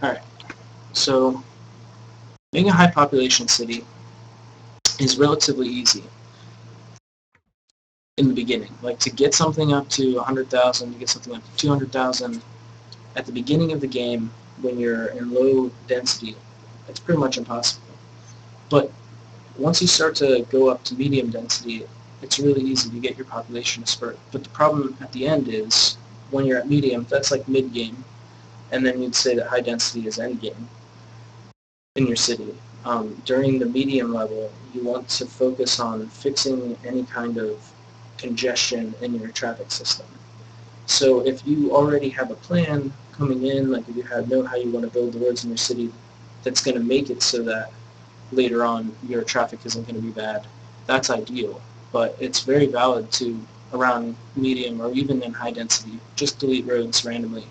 Alright, so being a high population city is relatively easy in the beginning. Like to get something up to 100,000, to get something up to 200,000, at the beginning of the game when you're in low density, it's pretty much impossible. But once you start to go up to medium density, it's really easy to get your population to spurt. But the problem at the end is when you're at medium, that's like mid-game, and then you'd say that high density is end-game in your city. During the medium level, you want to focus on fixing any kind of congestion in your traffic system. So if you already have a plan coming in, like if you know how you want to build the roads in your city, that's going to make it so that later on your traffic isn't going to be bad, that's ideal. But it's very valid to, around medium or even in high density, just delete roads randomly,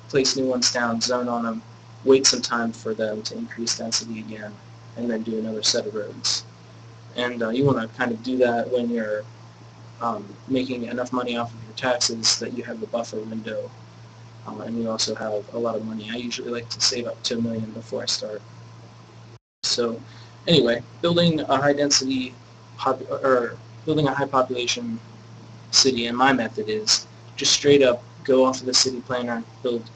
place new ones down, zone on them, wait some time for them to increase density again, and then do another set of roads. And you want to kind of do that when you're making enough money off of your taxes that you have the buffer window, and you also have a lot of money. I usually like to save up to $1 million before I start. So anyway, building a high density building a high population city, and my method is just straight up go off of the city planner, build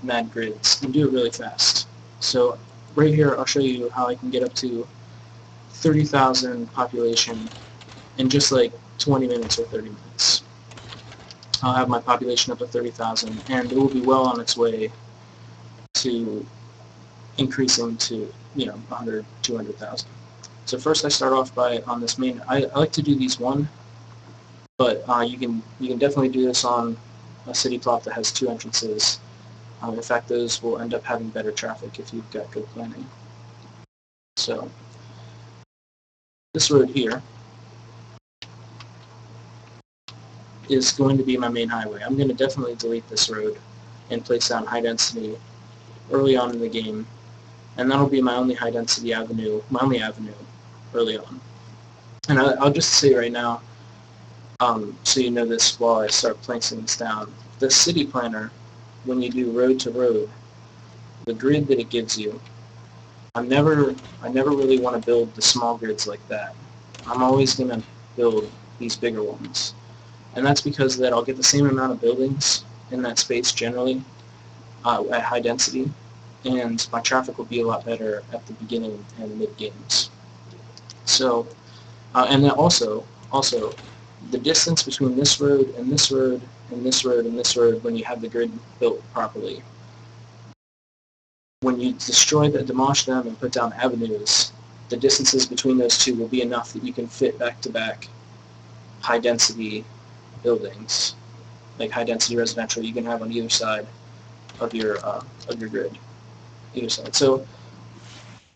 mad grids, and do it really fast. So right here I'll show you how I can get up to 30,000 population in just like 20 minutes or 30 minutes. I'll have my population up to 30,000, and it will be well on its way to increasing to 100, 200,000. So first I start off by on this main. I like to do these one, but you can definitely do this on a city plot that has 2 entrances. In fact, those will end up having better traffic if you've got good planning. So this road here is going to be my main highway. I'm going to definitely delete this road and place down high density early on in the game, and that'll be my only high density avenue, my only avenue early on. And I'll just say right now, so you know this while I start placing this down, the city planner, when you do road to road, the grid that it gives you, I never really want to build the small grids like that. I'm always going to build these bigger ones. And that's because that I'll get the same amount of buildings in that space generally at high density, and my traffic will be a lot better at the beginning and mid games. So, and then also the distance between this road and this road and this road and this road, when you have the grid built properly, when you demolish them and put down avenues, the distances between those two will be enough that you can fit back-to-back high-density buildings, like high-density residential you can have on either side of your grid, either side. So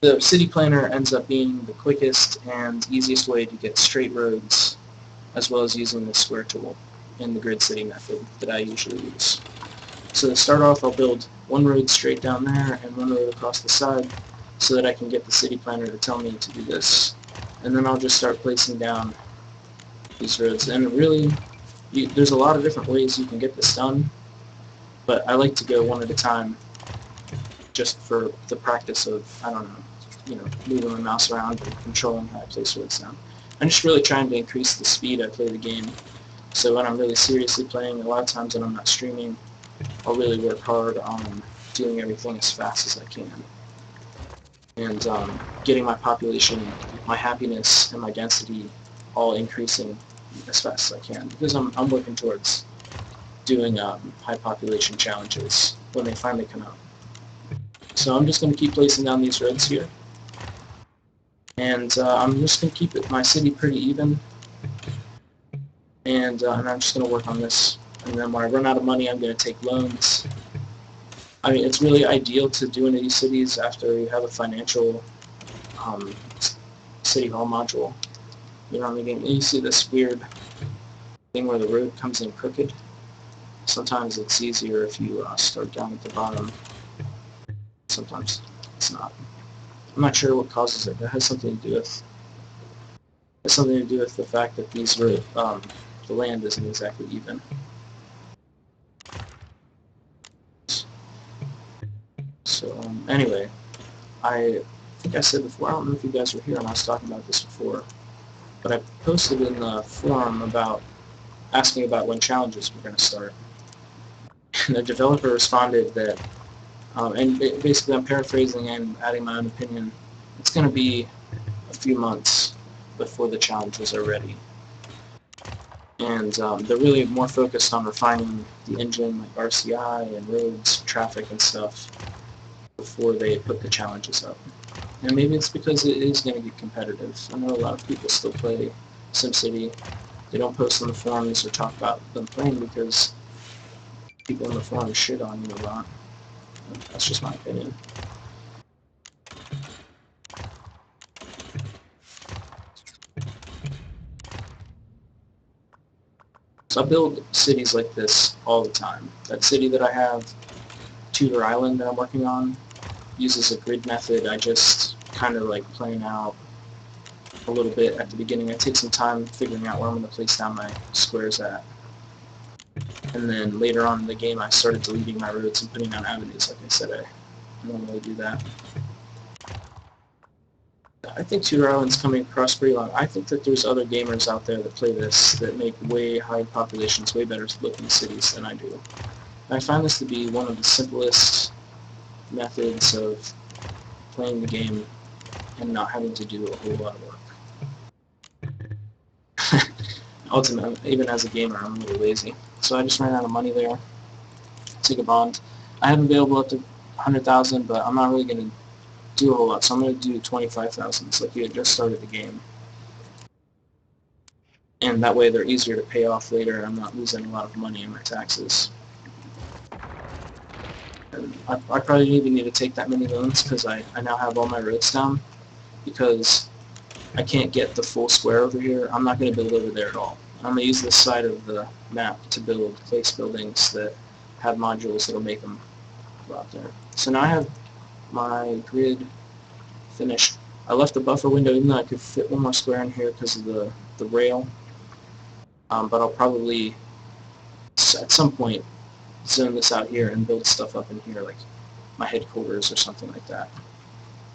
the city planner ends up being the quickest and easiest way to get straight roads, as well as using the square tool in the grid city method that I usually use. So to start off, I'll build one road straight down there and one road across the side so that I can get the city planner to tell me to do this. And then I'll just start placing down these roads. And really, there's a lot of different ways you can get this done, but I like to go one at a time just for the practice of, moving my mouse around and controlling how I place roads down. I'm just really trying to increase the speed I play the game. So when I'm really seriously playing, a lot of times when I'm not streaming, I'll really work hard on doing everything as fast as I can. And getting my population, my happiness, and my density all increasing as fast as I can, because I'm working towards doing high population challenges when they finally come out. So I'm just going to keep placing down these roads here. And I'm just going to keep my city pretty even. And I'm just going to work on this. And then when I run out of money, I'm going to take loans. I mean, it's really ideal to do into these cities after you have a financial city hall module. You know, and you see this weird thing where the road comes in crooked. Sometimes it's easier if you start down at the bottom. Sometimes it's not. I'm not sure what causes it. It has something to do with the fact that these the land isn't exactly even. So anyway, I think I said before, I don't know if you guys were here and I was talking about this before, but I posted in the forum about asking about when challenges were going to start. And the developer responded that, and basically I'm paraphrasing and adding my own opinion, it's going to be a few months before the challenges are ready. And they're really more focused on refining the engine, like RCI and roads, traffic and stuff, before they put the challenges up. And maybe it's because it is going to get competitive. I know a lot of people still play SimCity. They don't post on the forums or talk about them playing because people in the forums shit on you a lot. That's just my opinion. So I build cities like this all the time. That city that I have, Tudor Island, that I'm working on, uses a grid method. I just kind of like plan out a little bit at the beginning. I take some time figuring out where I'm going to place down my squares at. And then later on in the game, I started deleting my roads and putting down avenues. Like I said, I normally do that. I think Tudor Island's coming across pretty long. I think that there's other gamers out there that play this that make way higher populations, way better looking cities than I do. And I find this to be one of the simplest methods of playing the game and not having to do a whole lot of work. Ultimately, even as a gamer, I'm really lazy. So I just ran out of money there. Take a bond. I have available up to 100,000, but I'm not really going to do a whole lot. So I'm going to do 25,000. It's like you had just started the game. And that way they're easier to pay off later and I'm not losing a lot of money in my taxes. And I probably even need to take that many loans because I now have all my roads down because I can't get the full square over here. I'm not going to build over there at all. I'm going to use this side of the map to build place buildings that have modules that will make them go out there. So now I have my grid finished. I left the buffer window even though I could fit one more square in here because of the rail. But I'll probably, at some point, zone this out here and build stuff up in here, like my headquarters or something like that.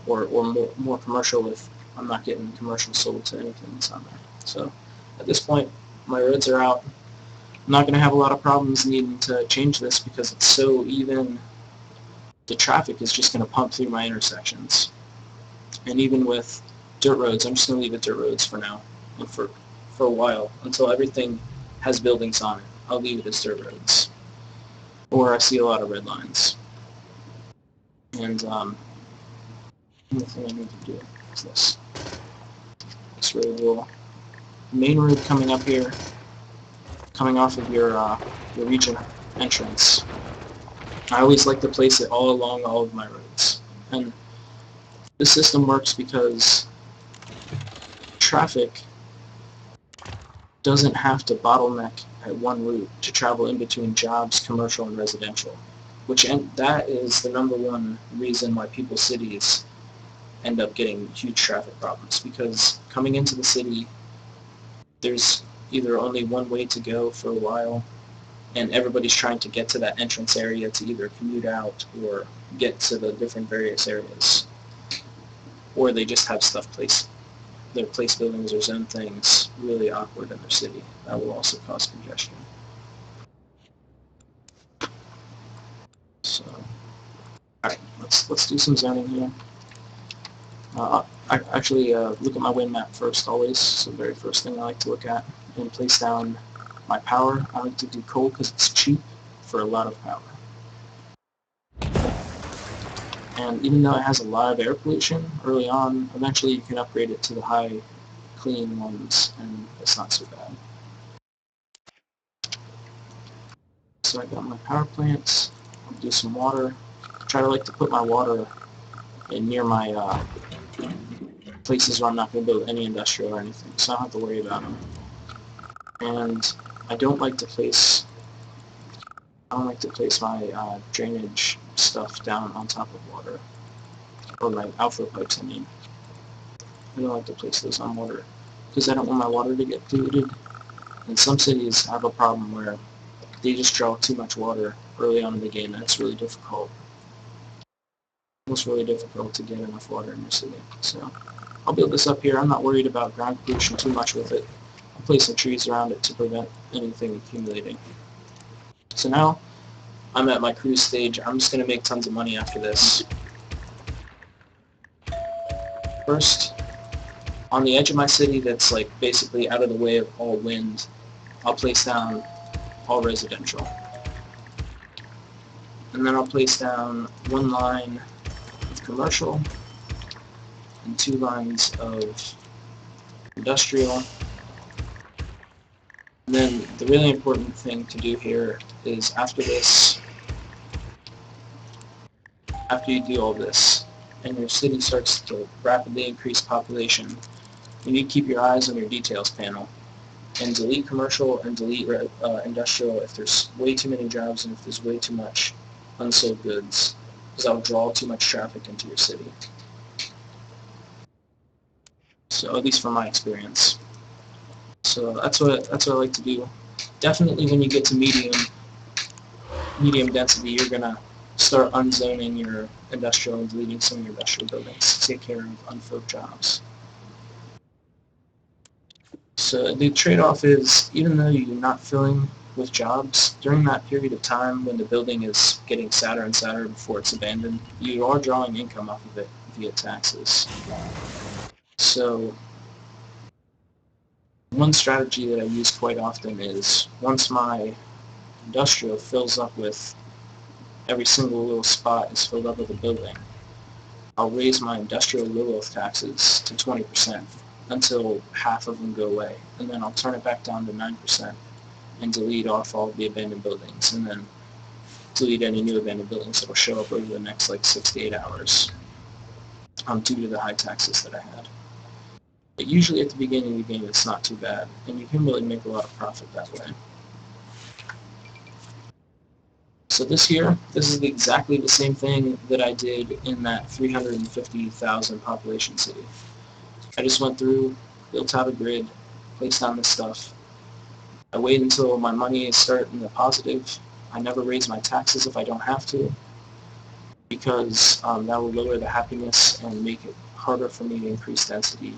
Or more commercial if I'm not getting commercial sold to anything that's on there. So at this point, my roads are out. I'm not going to have a lot of problems needing to change this because it's so even. The traffic is just going to pump through my intersections. And even with dirt roads, I'm just going to leave it dirt roads for now and for a while until everything has buildings on it. I'll leave it as dirt roads. Or I see a lot of red lines. And the thing I need to do is this. This road will, main road coming up here, coming off of your region entrance. I always like to place it all along all of my roads. And this system works because traffic doesn't have to bottleneck at one route to travel in between jobs, commercial, and residential, that is the number one reason why people's cities end up getting huge traffic problems, because coming into the city, there's either only one way to go for a while, and everybody's trying to get to that entrance area to either commute out or get to the different various areas, or they just have stuff placed. Their place buildings or zone things really awkward in their city. That will also cause congestion. So, alright, let's do some zoning here. I actually look at my wind map first always. So the very first thing I like to look at and place down my power. I like to do coal because it's cheap for a lot of power. And even though it has a lot of air pollution early on, eventually you can upgrade it to the high clean ones and it's not so bad. So I got my power plants. I'll do some water. Try to like to put my water in near my places where I'm not going to build any industrial or anything, so I don't have to worry about them. And I don't like to place my drainage stuff down on top of water, or my outflow pipes. I mean, I don't like to place those on water because I don't want my water to get polluted. And some cities have a problem where they just draw too much water early on in the game, and it's really difficult It's really difficult to get enough water in your city. So I'll build this up here. I'm not worried about ground pollution too much with it. I'll place some trees around it to prevent anything accumulating. So now I'm at my cruise stage. I'm just going to make tons of money after this. First, on the edge of my city that's like basically out of the way of all wind, I'll place down all residential. And then I'll place down one line of commercial and 2 lines of industrial. And then the really important thing to do here is after this, after you do all this, and your city starts to rapidly increase population, you need to keep your eyes on your details panel and delete commercial and delete industrial if there's way too many jobs and if there's way too much unsold goods, because that'll draw too much traffic into your city. So at least from my experience. So that's what I like to do. Definitely when you get to medium density, you're gonna start unzoning your industrial and deleting some of your industrial buildings to take care of unfilled jobs. So the trade-off is, even though you're not filling with jobs, during that period of time when the building is getting sadder and sadder before it's abandoned, you are drawing income off of it via taxes. So one strategy that I use quite often is, once my industrial fills up with, every single little spot is filled up with a building, I'll raise my industrial low wealth taxes to 20% until half of them go away, and then I'll turn it back down to 9% and delete off all of the abandoned buildings, and then delete any new abandoned buildings that will show up over the next like 6 to 8 hours due to the high taxes that I had. But usually at the beginning of the game it's not too bad, and you can really make a lot of profit that way. So this is exactly the same thing that I did in that 350,000 population city. I just went through, built out a grid, placed down this stuff. I wait until my money is starting the positive. I never raise my taxes if I don't have to, because that will lower the happiness and make it harder for me to increase density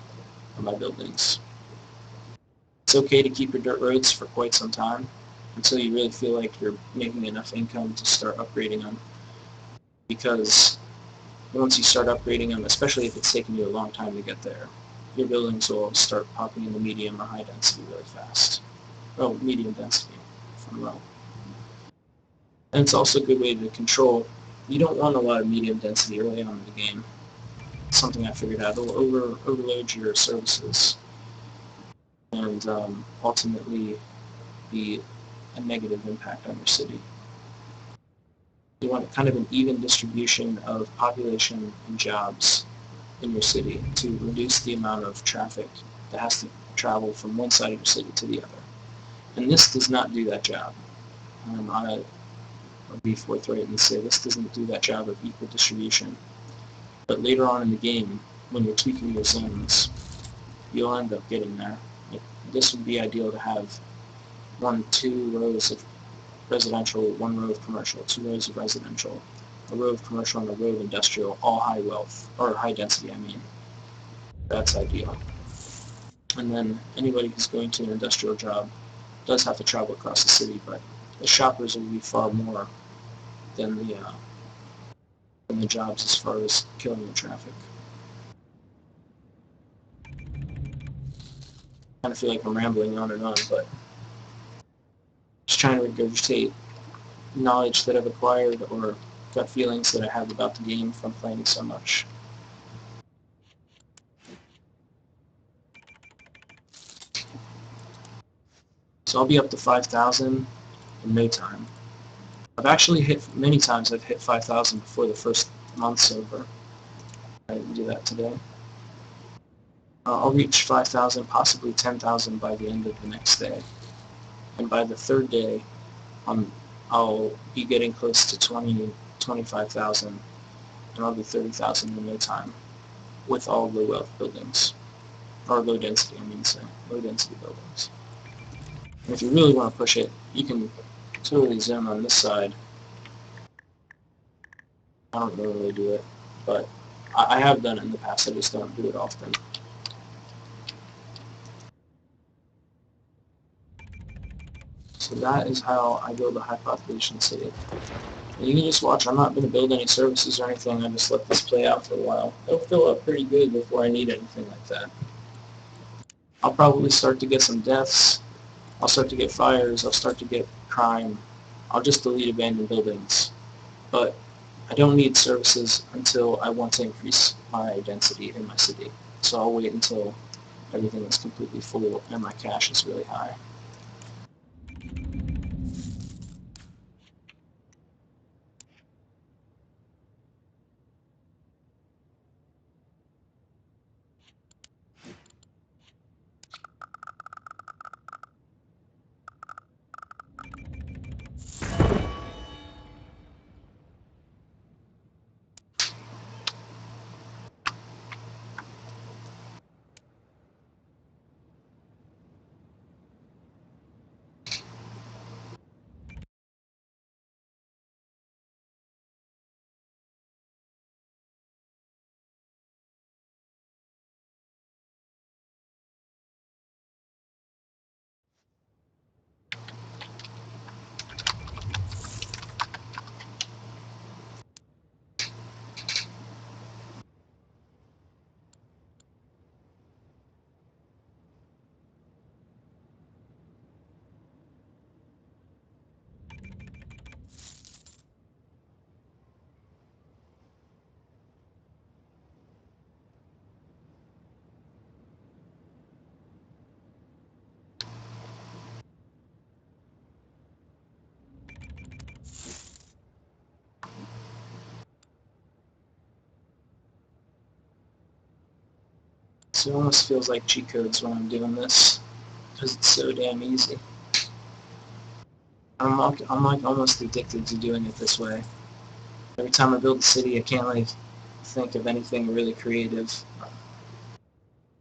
of my buildings. It's okay to keep your dirt roads for quite some time until you really feel like you're making enough income to start upgrading them, because once you start upgrading them, especially if it's taking you a long time to get there, your buildings will start popping into medium or high density really fast. Oh, medium density from low. And it's also a good way to control. You don't want a lot of medium density early on in the game. It's something I figured out. It'll overload your services and ultimately be a negative impact on your city. You want kind of an even distribution of population and jobs in your city to reduce the amount of traffic that has to travel from one side of your city to the other. And this does not do that job. I'll be forthright and say this doesn't do that job of equal distribution. But later on in the game, when you're tweaking your zones, you'll end up getting there. This would be ideal to have 2 rows of residential, 1 row of commercial, 2 rows of residential, a row of commercial and a row of industrial, all high wealth, or high density, I mean. That's ideal. And then anybody who's going to an industrial job does have to travel across the city, but the shoppers will be far more than the jobs as far as killing the traffic. I kind of feel like I'm rambling on and on, but just trying to regurgitate knowledge that I've acquired or gut feelings that I have about the game from playing so much. So I'll be up to 5,000 in no time. I've actually hit, many times I've hit 5,000 before the first month's over. I didn't do that today. I'll reach 5,000, possibly 10,000 by the end of the next day. And by the 3rd day, I'll be getting close to 25,000, and I'll be 30,000 in no time with all low wealth buildings, or low density, I mean to say, low density buildings. And if you really want to push it, you can totally zoom on this side. I don't really do it. but I have done it in the past. I just don't do it often. So that is how I build a high population city. And you can just watch. I'm not going to build any services or anything. I just let this play out for a while. It'll fill up pretty good before I need anything like that. I'll probably start to get some deaths. I'll start to get fires. I'll start to get crime. I'll just delete abandoned buildings. But I don't need services until I want to increase my density in my city. So I'll wait until everything is completely full and my cash is really high. So it almost feels like cheat codes when I'm doing this because it's so damn easy. I'm like almost addicted to doing it this way. Every time I build a city, I can't like think of anything really creative.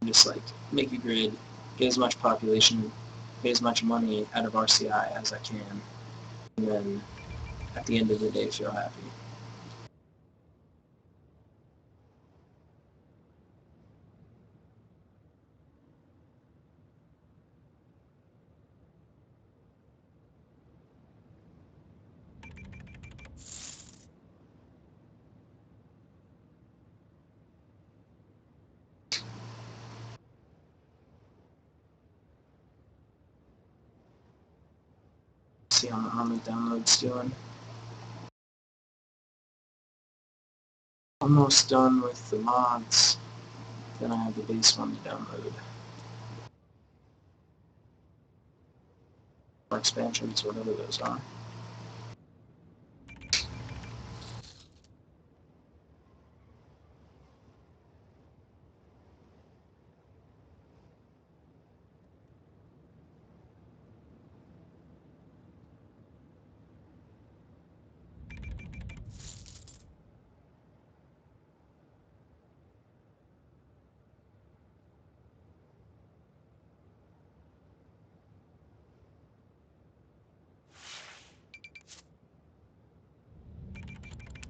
Just like make a grid, get as much population, get as much money out of RCI as I can, and then at the end of the day feel happy. See how the download's doing. Almost done with the mods. Then I have the base one to download. Or expansions, whatever those are.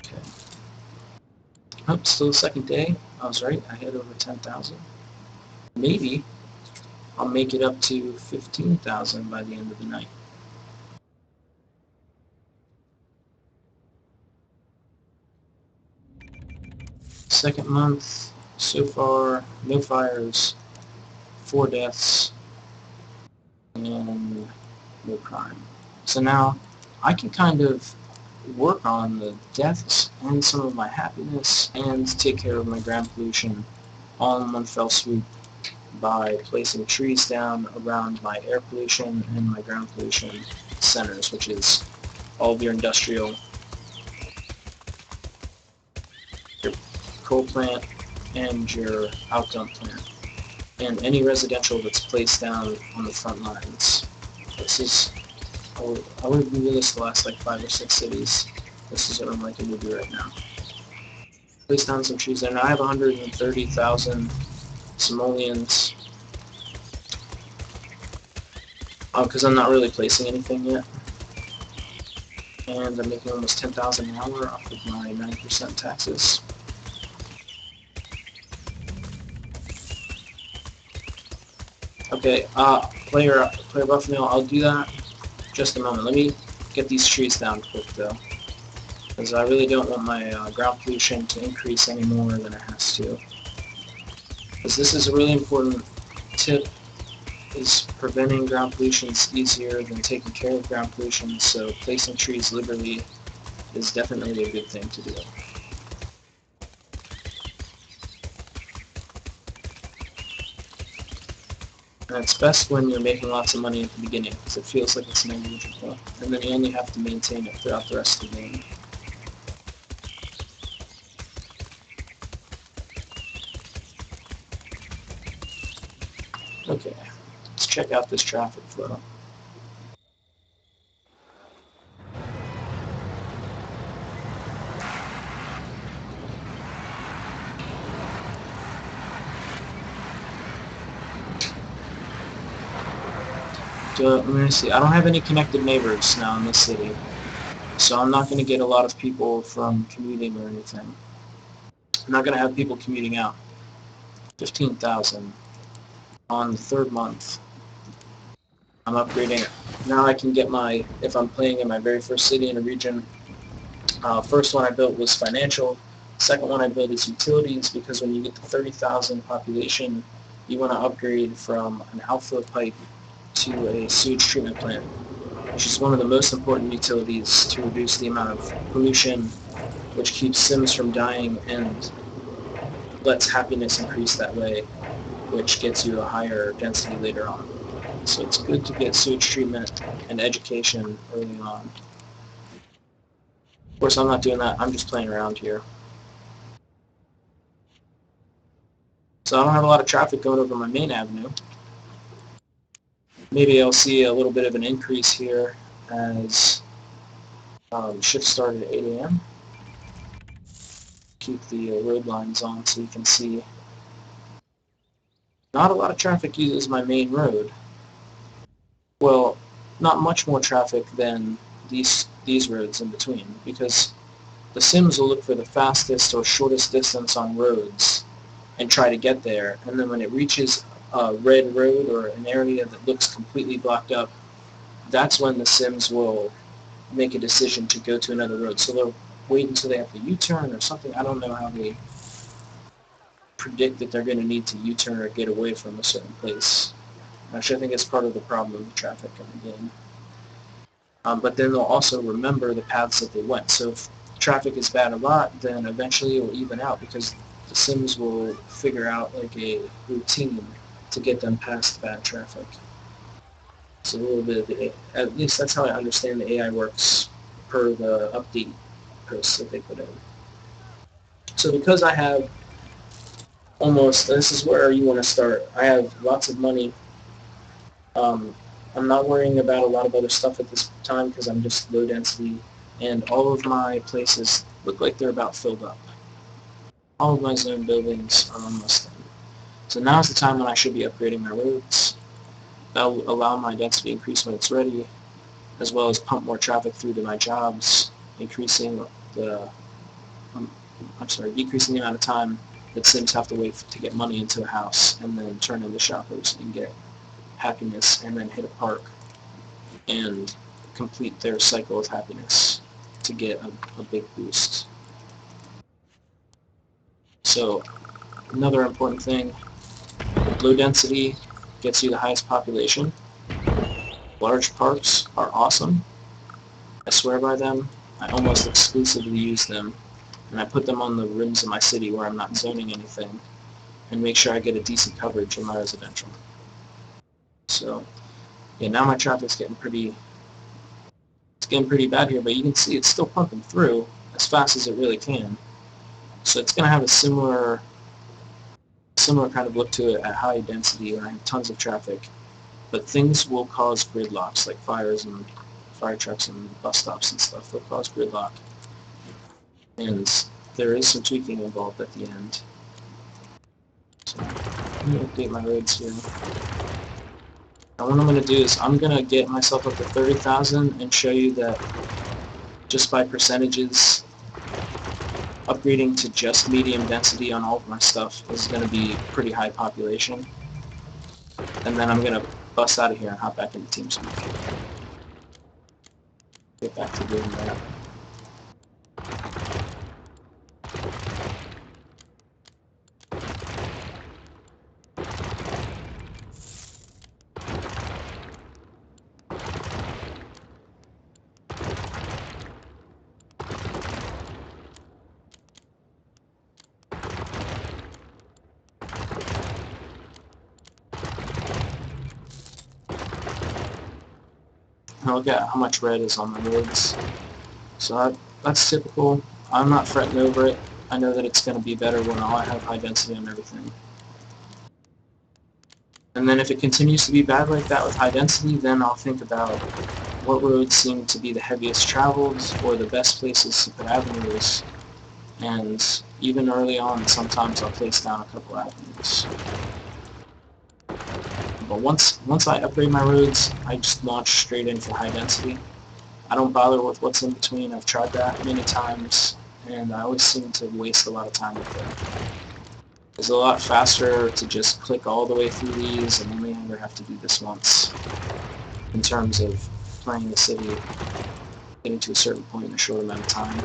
Okay. Oh, still the second day. I was right. I hit over 10,000. Maybe I'll make it up to 15,000 by the end of the night. Second month, so far, no fires, 4 deaths, and no crime. So now I can kind of work on the deaths and some of my happiness and take care of my ground pollution all in one fell swoop by placing trees down around my air pollution and my ground pollution centers, which is all of your industrial, your coal plant, and your outdump plant, and any residential that's placed down on the front lines. This is, I would do this the last like 5 or 6 cities. This is what I'm liking to do right now. Place down some trees there. Now I have 130,000 simoleons. Because I'm not really placing anything yet. And I'm making almost 10,000 an hour off of my 9% taxes. Okay, player Buffalo, I'll do that just a moment. Let me get these trees down quick though, because I really don't want my ground pollution to increase any more than it has to. Because this is a really important tip, is preventing ground pollution is easier than taking care of ground pollution, so placing trees liberally is definitely a good thing to do. And it's best when you're making lots of money at the beginning, because it feels like it's negligible, and then you only have to maintain it throughout the rest of the game. Okay, let's check out this traffic flow. So, let me see, I don't have any connected neighbors now in this city, so I'm not going to get a lot of people from commuting or anything. I'm not going to have people commuting out. 15,000 on the third month. I'm upgrading it. Now I can get my, if I'm playing in my very first city in a region, first one I built was financial. Second one I built is utilities, because when you get to 30,000 population, you want to upgrade from an outflow pipe to a sewage treatment plant, which is one of the most important utilities to reduce the amount of pollution, which keeps Sims from dying and lets happiness increase that way, which gets you a higher density later on. So it's good to get sewage treatment and education early on. Of course, I'm not doing that. I'm just playing around here. So I don't have a lot of traffic going over my main avenue. Maybe I'll see a little bit of an increase here as shift started at 8 a.m. Keep the road lines on so you can see. Not a lot of traffic uses my main road. Well, not much more traffic than these roads in between, because the Sims will look for the fastest or shortest distance on roads and try to get there, and then when it reaches a red road or an area that looks completely blocked up, that's when the Sims will make a decision to go to another road. So they'll wait until they have to U-turn or something. I don't know how they predict that they're going to need to U-turn or get away from a certain place. Actually, I think it's part of the problem of the traffic in the game. But then they'll also remember the paths that they went. So if traffic is bad a lot, then eventually it will even out, because the Sims will figure out like a routine to get them past bad traffic. So a little bit of the, at least that's how I understand the AI works per the update posts that they put in. So because I have almost, this is where you want to start, I have lots of money. I'm not worrying about a lot of other stuff at this time because I'm just low density, and all of my places look like they're about filled up. All of my zone buildings are almost in. So now's the time when I should be upgrading my roads. That'll allow my density to increase when it's ready, as well as pump more traffic through to my jobs, decreasing the amount of time that Sims have to wait to get money into a house and then turn into shoppers and get happiness and then hit a park and complete their cycle of happiness to get a big boost. So another important thing, low density gets you the highest population. Large parks are awesome. I swear by them. I almost exclusively use them, and I put them on the rims of my city where I'm not zoning anything, and make sure I get a decent coverage in my residential. So yeah, now my traffic's getting pretty bad here, but you can see it's still pumping through as fast as it really can. So it's going to have a similar kind of look to it at high density when I have tons of traffic. But things will cause gridlocks, like fires and fire trucks and bus stops and stuff. They'll cause gridlock. And there is some tweaking involved at the end. So let me update my roads here. Now what I'm going to do is I'm going to get myself up to 30,000 and show you that just by percentages, upgrading to just medium density on all of my stuff is going to be pretty high population. and then I'm going to bust out of here and hop back into TeamSpeak. Get back to doing that. Now look at how much red is on the roads. So that's typical. I'm not fretting over it. I know that it's going to be better when I have high density on everything. And then if it continues to be bad like that with high density, then I'll think about what roads seem to be the heaviest traveled or the best places to put avenues. And even early on, sometimes I'll place down a couple avenues. But once I upgrade my roads, I just launch straight in for high density. I don't bother with what's in between. I've tried that many times, and I always seem to waste a lot of time with it. It's a lot faster to just click all the way through these and only ever have to do this once in terms of playing the city, getting to a certain point in a short amount of time.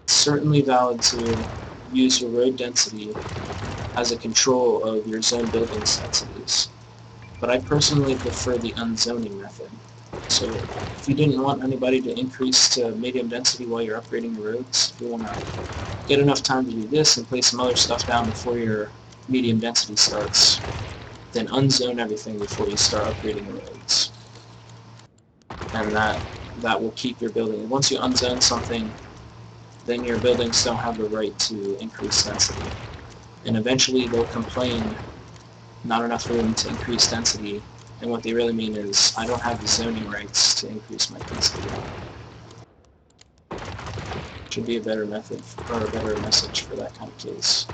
It's certainly valid to use your road density as a control of your zone building densities, but I personally prefer the unzoning method. So if you didn't want anybody to increase to medium density while you're upgrading your roads, if you want to get enough time to do this and place some other stuff down before your medium density starts, then unzone everything before you start upgrading your roads. And that will keep your building. Once you unzone something, then your buildings don't have the right to increase density. And eventually they'll complain not enough room to increase density, and what they really mean is I don't have the zoning rights to increase my density. Should be a better method or a better message for that kind of case.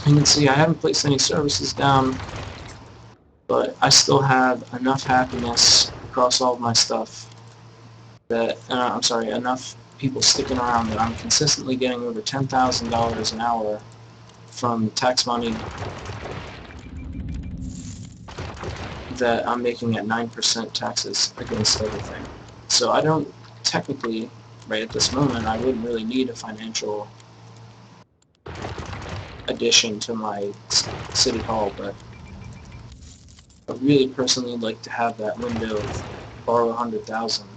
You can see I haven't placed any services down, but I still have enough happiness across all of my stuff that, enough people sticking around that I'm consistently getting over $10,000 an hour from tax money that I'm making at 9% taxes against everything. So I don't technically, right at this moment, I wouldn't really need a financial addition to my city hall, but I really personally like to have that window of borrow 100,000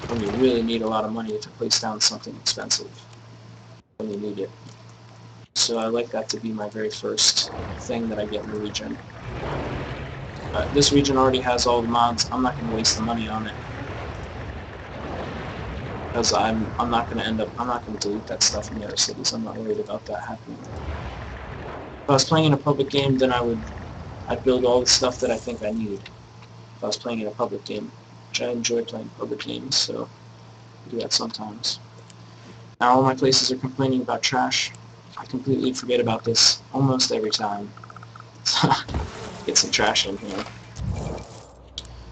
when you really need a lot of money to place down something expensive when you need it. So I like that to be my very first thing that I get in the region. This region already has all the mods. I'm not going to waste the money on it because I'm not going to delete that stuff in the other cities. I'm not worried about that happening. If I was playing in a public game, then I'd build all the stuff that I think I need. If I was playing in a public game, which I enjoy playing public games, so I do that sometimes. Now all my places are complaining about trash. I completely forget about this almost every time. Get some trash in here.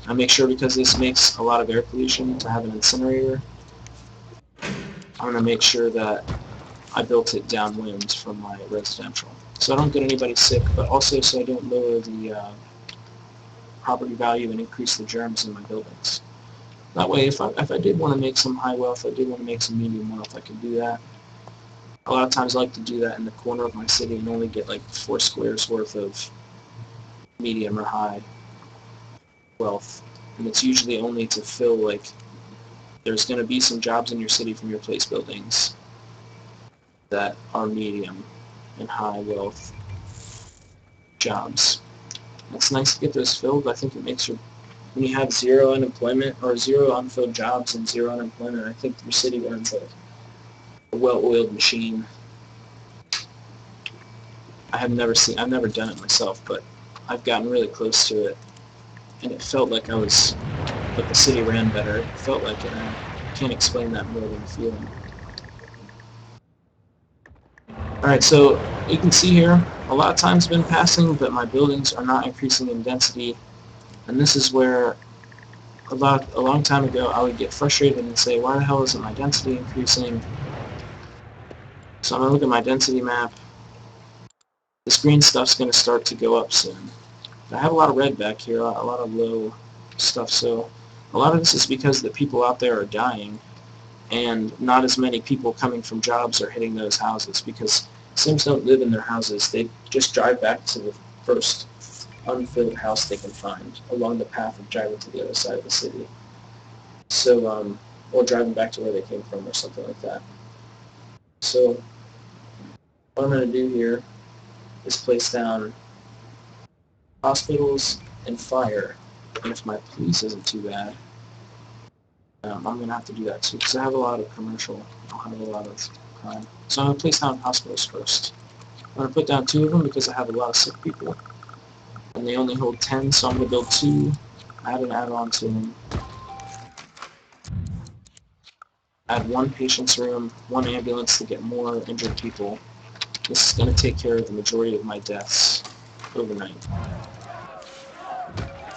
I make sure, because this makes a lot of air pollution, to have an incinerator. I'm going to make sure that I built it downwind from my residential, so I don't get anybody sick, but also so I don't lower the property value and increase the germs in my buildings. That way, if I did want to make some high wealth, I did want to make some medium wealth, I could do that. A lot of times I like to do that in the corner of my city and only get like 4 squares worth of medium or high wealth. And it's usually only to fill, like, there's going to be some jobs in your city from your place buildings that are medium and high wealth jobs. It's nice to get those filled. I think it makes your when you have zero unemployment or zero unfilled jobs and zero unemployment, I think your city runs like a well-oiled machine. I've never done it myself, but I've gotten really close to it, and it felt like but the city ran better. It felt like it. I can't explain that more than the feeling. Alright, so you can see here, a lot of time's been passing, but my buildings are not increasing in density, and this is where a long time ago I would get frustrated and say, why the hell isn't my density increasing? So I'm going to look at my density map. This green stuff's going to start to go up soon. I have a lot of red back here, a lot of low stuff, so a lot of this is because the people out there are dying, and not as many people coming from jobs are hitting those houses, because Sims don't live in their houses. They just drive back to the first unfilled house they can find along the path of driving to the other side of the city. So, or driving back to where they came from or something like that. So what I'm going to do here is place down hospitals and fire, and if my police isn't too bad, I'm going to have to do that too, because I have a lot of commercial. I don't have a lot of crime. So I'm going to place down hospitals first. I'm going to put down 2 of them because I have a lot of sick people, and they only hold 10, so I'm going to build 2, add an add-on to them, add 1 patient's room, 1 ambulance to get more injured people. This is going to take care of the majority of my deaths overnight.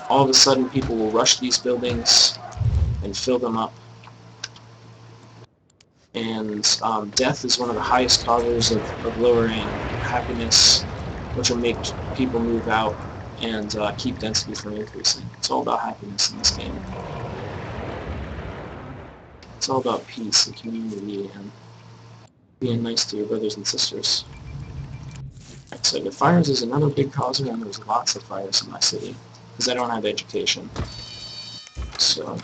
All of a sudden, people will rush these buildings and fill them up. And death is one of the highest causers of lowering happiness, which will make people move out and keep density from increasing. It's all about happiness in this game. It's all about peace and community and being nice to your brothers and sisters. So the fires is another big causer, and there's lots of fires in my city because I don't have education. So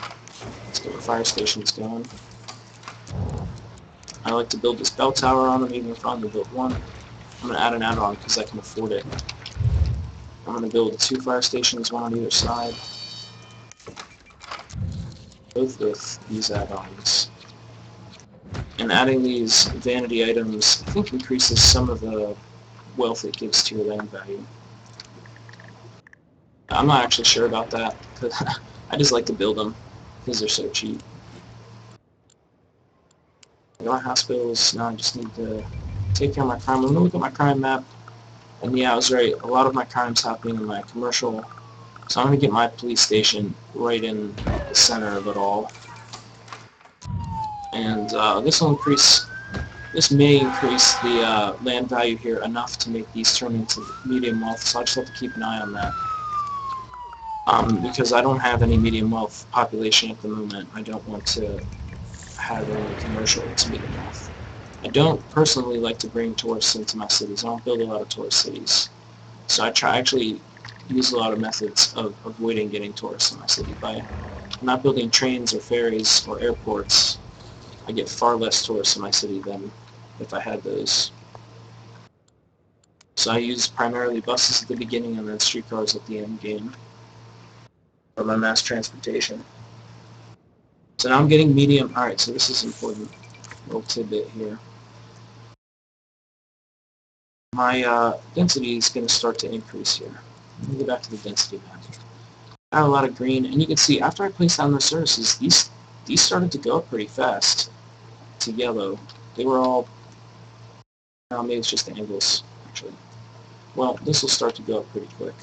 let's get the fire stations going. I like to build this bell tower on them, even if I only build 1. I'm going to add an add-on because I can afford it. I'm going to build 2 fire stations, 1 on either side, both with these add-ons. And adding these vanity items, I think, increases some of the wealth it gives to your land value. I'm not actually sure about that, because I just like to build them because they're so cheap. I got my hospitals, now I just need to take care of my crime. I'm going to look at my crime map, and yeah, I was right, a lot of my crime's happening in my commercial, so I'm going to get my police station right in the center of it all. And this may increase the land value here enough to make these turn into medium wealth, so I just have to keep an eye on that. Because I don't have any medium wealth population at the moment, I don't want to have any commercial that's medium wealth. I don't personally like to bring tourists into my cities. I don't build a lot of tourist cities. So I actually use a lot of methods of avoiding getting tourists in my city. By not building trains or ferries or airports, I get far less tourists in my city than if I had those. So I use primarily buses at the beginning and then streetcars at the end game for my mass transportation. So now I'm getting medium. Alright, so this is important. Little tidbit here. My density is going to start to increase here. Let me go back to the density map. I have a lot of green, and you can see after I placed down those services, these started to go up pretty fast to yellow. They were all, maybe it's just the angles, actually. Well, this will start to go up pretty quick.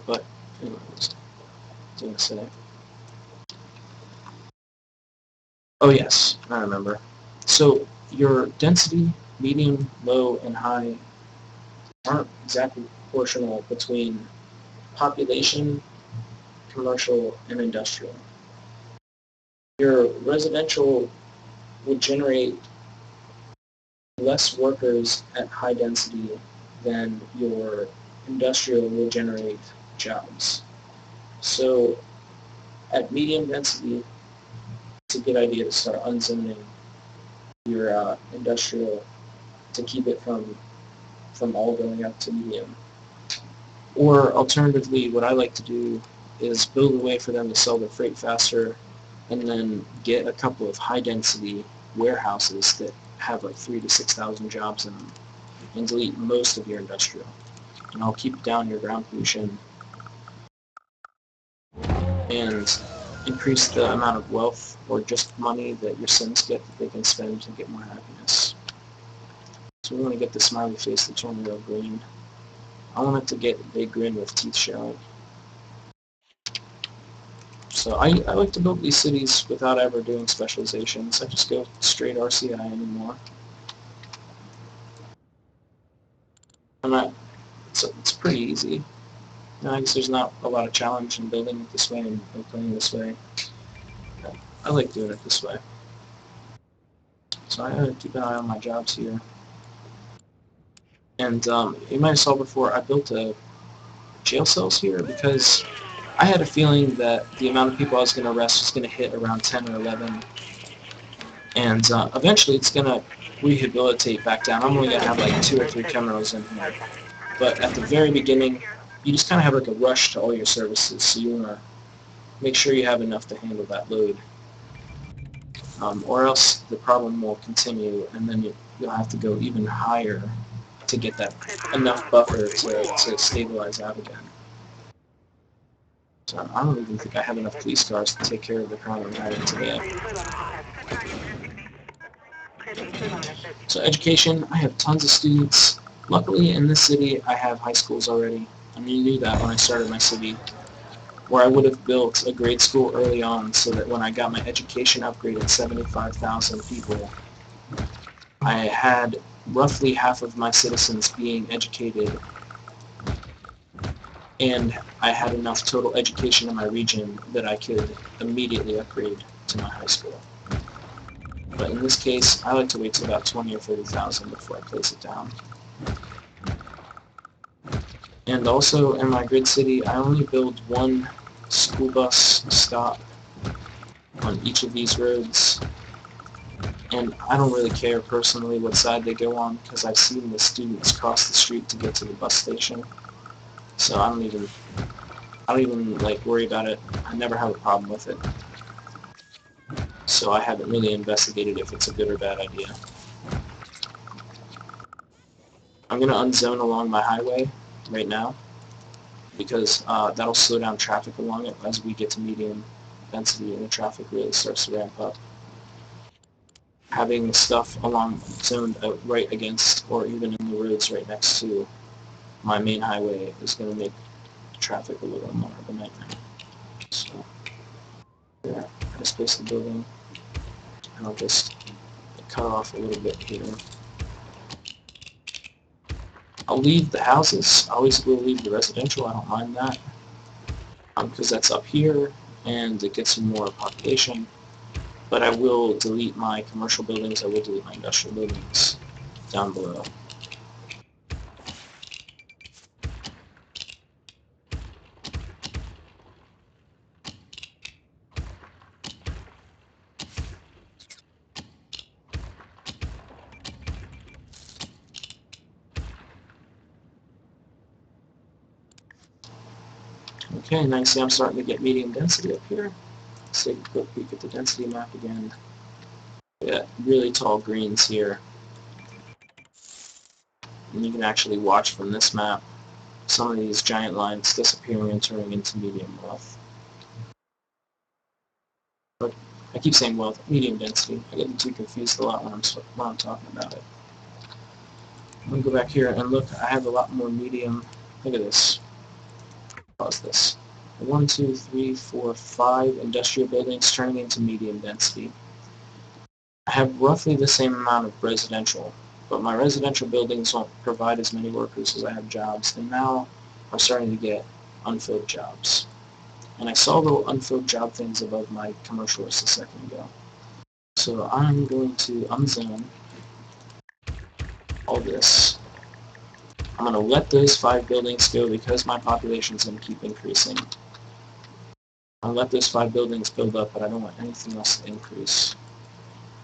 But, anyways, what was I going to say? Oh yes, I remember. So your density, medium, low, and high aren't exactly proportional between population, commercial, and industrial. Your residential would generate less workers at high density than your industrial will generate jobs. So at medium density, it's a good idea to start unzoning your industrial to keep it from all going up to medium. Or alternatively, what I like to do is build a way for them to sell their freight faster, and then get a couple of high-density warehouses that have like 3,000 to 6,000 jobs in them, and delete most of your industrial. And I'll keep down your ground pollution and increase the amount of wealth or just money that your Sims get that they can spend to get more happiness. So we want to get the smiley face to turn real green. I want it to get a big grin with teeth showing. So I like to build these cities without ever doing specializations. I just go straight RCI anymore. And it's pretty easy. I guess there's not a lot of challenge in building it this way and playing this way. I like doing it this way. So I gotta keep an eye on my jobs here. And you might have saw before, I built a jail cells here because I had a feeling that the amount of people I was going to arrest was going to hit around 10 or 11. And eventually it's going to rehabilitate back down. I'm only going to have like 2 or 3 criminals in here. But at the very beginning, you just kind of have like a rush to all your services. So you want to make sure you have enough to handle that load. Or else the problem will continue, and then you'll have to go even higher to get that enough buffer to stabilize out again. So I don't even think I have enough police cars to take care of the crime I'm having today. So education, I have tons of students. Luckily in this city I have high schools already. I knew that when I started my city, where I would have built a grade school early on so that when I got my education upgraded 75,000 people, I had roughly half of my citizens being educated, and I had enough total education in my region that I could immediately upgrade to my high school. But in this case, I like to wait till about 20 or 30,000 before I place it down. And also in my grid city, I only build one school bus stop on each of these roads. And I don't really care personally what side they go on, because I've seen the students cross the street to get to the bus station. So I don't even like worry about it. I never have a problem with it. So I haven't really investigated if it's a good or bad idea. I'm going to unzone along my highway right now, because that'll slow down traffic along it as we get to medium density and the traffic really starts to ramp up. Having stuff along zoned out right against or even in the roads right next to my main highway is going to make traffic a little more of a nightmare. So yeah, I just place the building, and I'll just cut off a little bit here. I'll leave the houses. I always will leave the residential. I don't mind that, because that's up here and it gets some more population. But I will delete my commercial buildings. I will delete my industrial buildings down below. Okay, now you see I'm starting to get medium density up here. Let's take a quick peek at the density map again. We got really tall greens here. And you can actually watch from this map some of these giant lines disappearing and turning into medium wealth. But I keep saying wealth, medium density. I get them too confused a lot when I'm talking about it. I'm going to go back here and look. I have a lot more medium. Look at this. Pause this. 1, 2, 3, 4, 5 industrial buildings turning into medium density. I have roughly the same amount of residential, but my residential buildings don't provide as many workers as I have jobs, and now I'm starting to get unfilled jobs. And I saw little unfilled job things above my commercial list a second ago. So I'm going to unzone all this. I'm going to let those 5 buildings go because my population is going to keep increasing. I'll let those 5 buildings build up, but I don't want anything else to increase.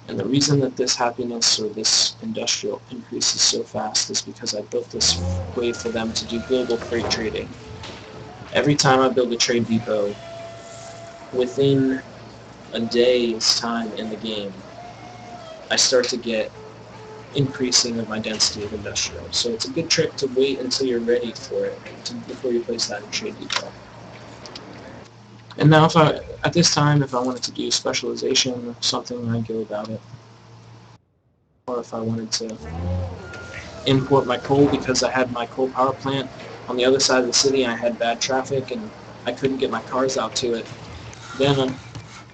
And the reason that this happiness or this industrial increases so fast is because I built this way for them to do global freight trading. Every time I build a trade depot, within a day's time in the game, I start to get increasing of my density of industrial. So it's a good trick to wait until you're ready for it before you place that in trade depot. And now at this time, if I wanted to do specialization or something, I'd go about it. Or if I wanted to import my coal because I had my coal power plant on the other side of the city and I had bad traffic and I couldn't get my cars out to it, then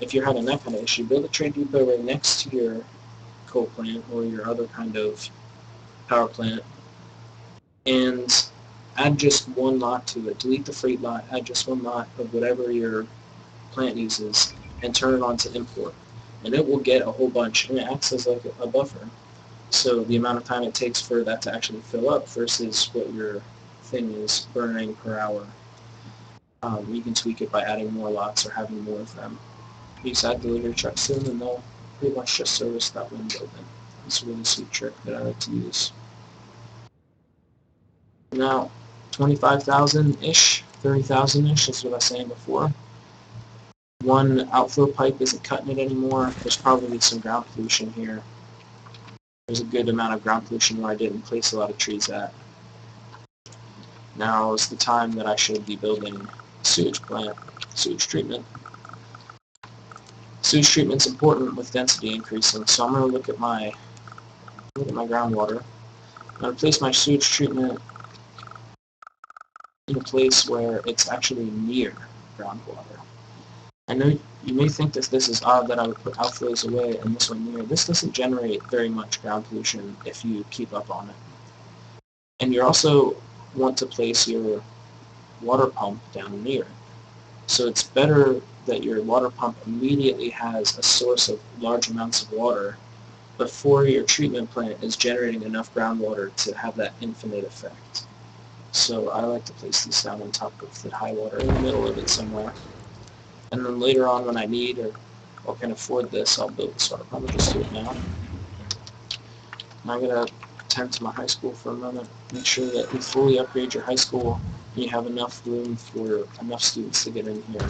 if you're having that kind of issue, build a trade depot right next to your coal plant or your other kind of power plant and add just one lot to it. Delete the freight lot, add just one lot of whatever your plant uses and turn it on to import. And it will get a whole bunch and it acts as like a buffer. So the amount of time it takes for that to actually fill up versus what your thing is burning per hour. You can tweak it by adding more lots or having more of them. You just add delivery trucks in and they'll pretty much just service that one building. It's a really sweet trick that I like to use. Now, 25,000-ish, 30,000-ish is what I was saying before. One outflow pipe isn't cutting it anymore. There's probably some ground pollution here. There's a good amount of ground pollution where I didn't place a lot of trees at. Now is the time that I should be building a sewage plant, sewage treatment. Sewage treatment's important with density increasing, so I'm going to look at my groundwater. I'm going to place my sewage treatment in a place where it's actually near groundwater. I know you may think that this is odd that I would put outflows away and this one near. This doesn't generate very much ground pollution if you keep up on it. And you also want to place your water pump down near it. So it's better that your water pump immediately has a source of large amounts of water before your treatment plant is generating enough groundwater to have that infinite effect. So I like to place this down on top of the high water in the middle of it somewhere. And then later on when I need or can afford this, I'll build this water pump. I'll just do it now. I'm going to attend to my high school for a moment. Make sure that you fully upgrade your high school and you have enough room for enough students to get in here.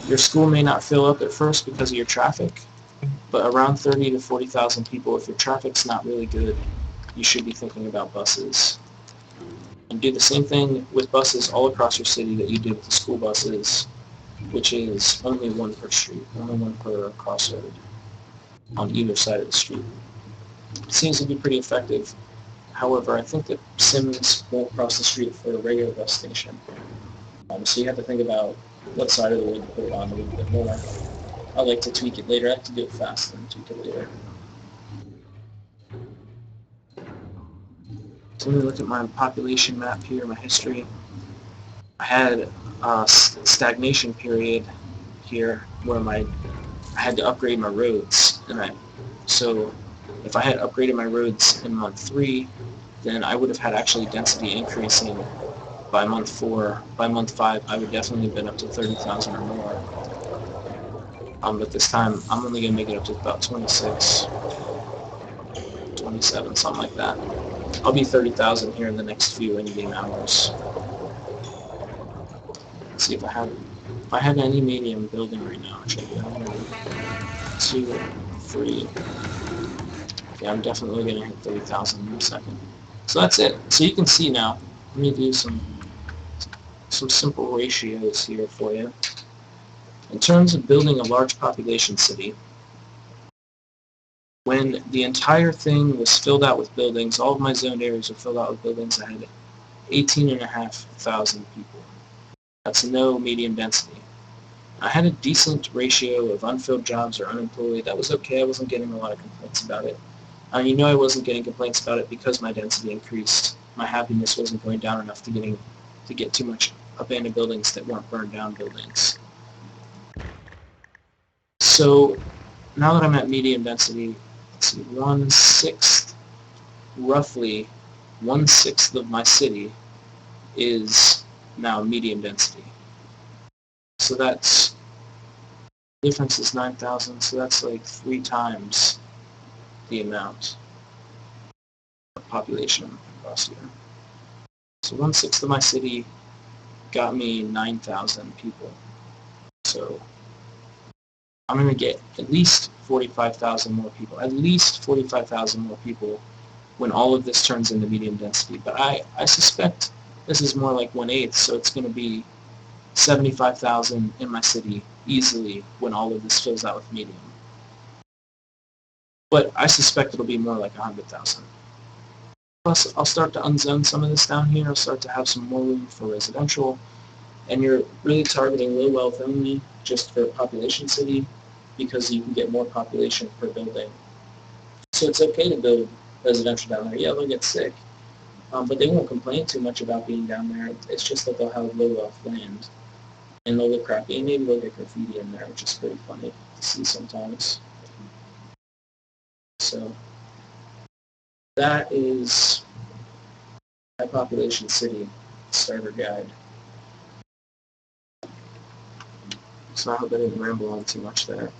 Your school may not fill up at first because of your traffic, but around 30 to 40,000 people, if your traffic's not really good, you should be thinking about buses. And do the same thing with buses all across your city that you did with the school buses, which is only one per street, only one per crossroad on either side of the street. It seems to be pretty effective. However, I think that Sims won't cross the street for a regular bus station. So you have to think about what side of the road to put it on a little bit more. I like to tweak it later. I have to do it fast and tweak it later. So let me look at my population map here, my history. I had a stagnation period here where I had to upgrade my roads, so if I had upgraded my roads in month 3, then I would have had actually density increasing by month 4. By month 5, I would definitely have been up to 30,000 or more. But this time, I'm only going to make it up to about 26, 27, something like that. I'll be 30,000 here in the next few in-game hours. Let's see if I had any medium building right now. I should be 2, 3. Yeah, I'm definitely going to hit 30,000 in a second. So that's it. So you can see now. Let me do some simple ratios here for you. In terms of building a large population city, when the entire thing was filled out with buildings, all of my zoned areas were filled out with buildings, I had 18,500 people. That's no medium density. I had a decent ratio of unfilled jobs or unemployed. That was okay. I wasn't getting a lot of complaints about it. You know I wasn't getting complaints about it because my density increased. My happiness wasn't going down enough to get too much abandoned buildings that weren't burned down buildings. So now that I'm at medium density, let's see, roughly 1/6 of my city is now medium density. So that's, difference is 9,000, so that's like 3 times the amount of population across here. So 1/6 of my city got me 9,000 people. So I'm going to get at least 45,000 more people. At least 45,000 more people when all of this turns into medium density. But I suspect this is more like 1/8, so it's going to be 75,000 in my city easily when all of this fills out with medium. But I suspect it'll be more like 100,000. Plus, I'll start to unzone some of this down here. I'll start to have some more room for residential. And you're really targeting low wealth only just for population city because you can get more population per building. So it's okay to build residential down there. Yeah, they'll get sick, but they won't complain too much about being down there. It's just that they'll have low wealth land and they'll look crappy. And maybe they'll get graffiti in there, which is pretty funny to see sometimes. So that is my population city starter guide. So I hope I didn't ramble on too much there.